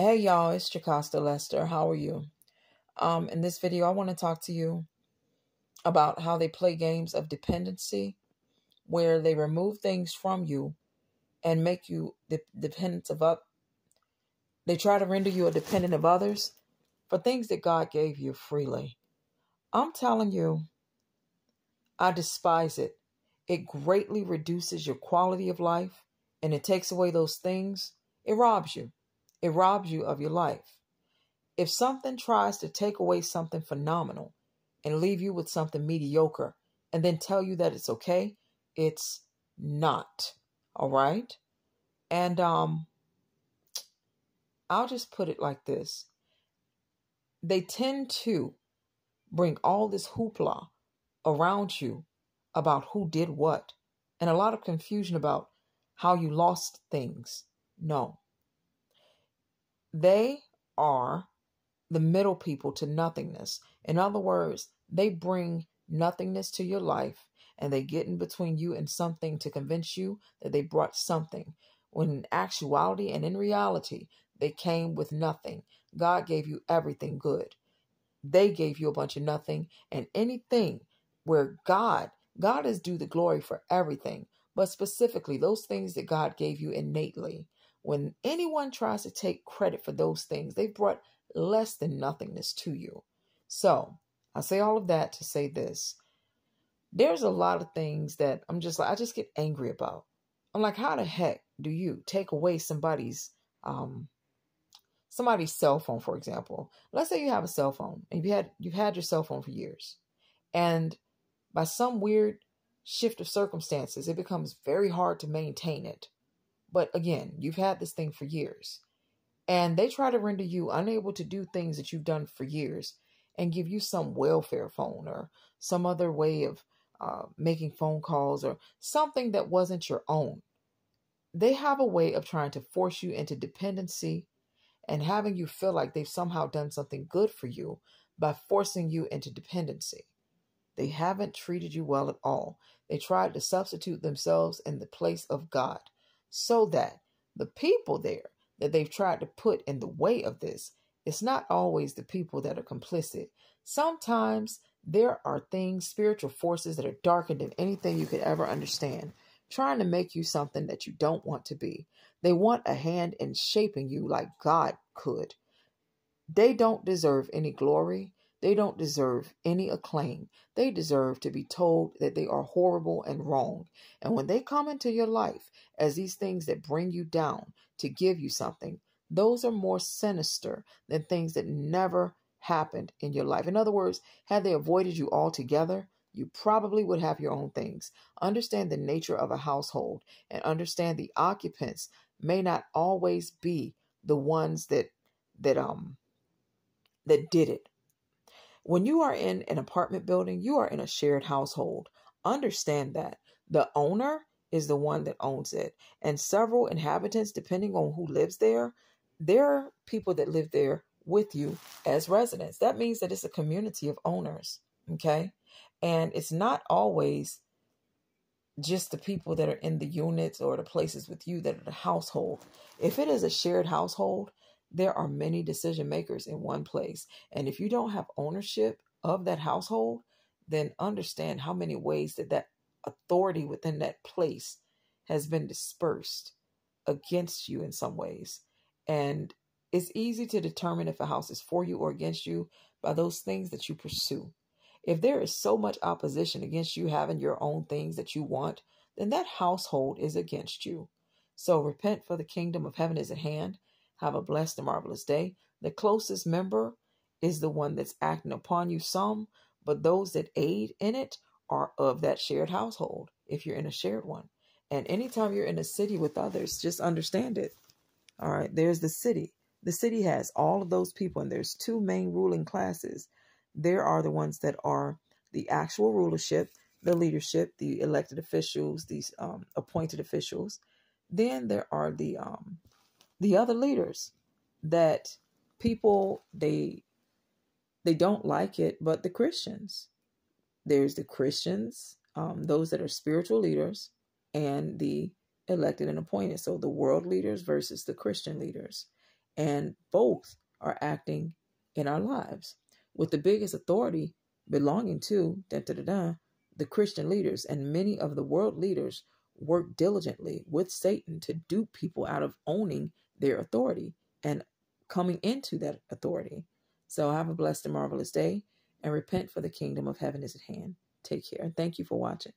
Hey y'all, it's Jocasta Lester. How are you? In this video, I want to talk to you about how they play games of dependency, where they remove things from you and make you dependent of up. They try to render you a dependent of others for things that God gave you freely. I'm telling you, I despise it. It greatly reduces your quality of life, and it takes away those things. It robs you. It robs you of your life. If something tries to take away something phenomenal and leave you with something mediocre and then tell you that it's okay, it's not. All right? And I'll just put it like this. They tend to bring all this hoopla around you about who did what and a lot of confusion about how you lost things. No. They are the middle people to nothingness. In other words, they bring nothingness to your life and they get in between you and something to convince you that they brought something, when in actuality and in reality, they came with nothing. God gave you everything good. They gave you a bunch of nothing, and anything where God is due the glory for everything, but specifically those things that God gave you innately. When anyone tries to take credit for those things, they brought less than nothingness to you. So I say all of that to say this. There's a lot of things that I just get angry about. I'm like, how the heck do you take away somebody's cell phone, for example? Let's say you have a cell phone and you've had your cell phone for years, and by some weird shift of circumstances, it becomes very hard to maintain it. But again, you've had this thing for years, and they try to render you unable to do things that you've done for years and give you some welfare phone or some other way of making phone calls or something that wasn't your own. They have a way of trying to force you into dependency and having you feel like they've somehow done something good for you by forcing you into dependency. They haven't treated you well at all. They tried to substitute themselves in the place of God so that the people there that they've tried to put in the way of this, it's not always the people that are complicit. Sometimes there are things, spiritual forces that are darker than anything you could ever understand, trying to make you something that you don't want to be. They want a hand in shaping you like God could. They don't deserve any glory. They don't deserve any acclaim. They deserve to be told that they are horrible and wrong. And when they come into your life as these things that bring you down to give you something, those are more sinister than things that never happened in your life. In other words, had they avoided you altogether, you probably would have your own things. Understand the nature of a household and understand the occupants may not always be the ones that did it. When you are in an apartment building, you are in a shared household. Understand that the owner is the one that owns it, and several inhabitants, depending on who lives there are people that live there with you as residents. That means that it's a community of owners. Okay. And it's not always just the people that are in the units or the places with you that are the household. If it is a shared household, there are many decision makers in one place. And if you don't have ownership of that household, then understand how many ways that authority within that place has been dispersed against you in some ways. And it's easy to determine if a house is for you or against you by those things that you pursue. If there is so much opposition against you having your own things that you want, then that household is against you. So repent, for the kingdom of heaven is at hand. Have a blessed and marvelous day. The closest member is the one that's acting upon you some, but those that aid in it are of that shared household, if you're in a shared one. And anytime you're in a city with others, just understand it. All right, there's the city. The city has all of those people, and there's two main ruling classes. There are the ones that are the actual rulership, the leadership, the elected officials, these appointed officials. Then there are the other leaders that people, they don't like it, but the Christians. There's the Christians, those that are spiritual leaders, and the elected and appointed. So the world leaders versus the Christian leaders. And both are acting in our lives, with the biggest authority belonging to the Christian leaders. And many of the world leaders work diligently with Satan to dupe people out of owning their authority and coming into that authority. So have a blessed and marvelous day, and repent, for the kingdom of heaven is at hand. Take care. And thank you for watching.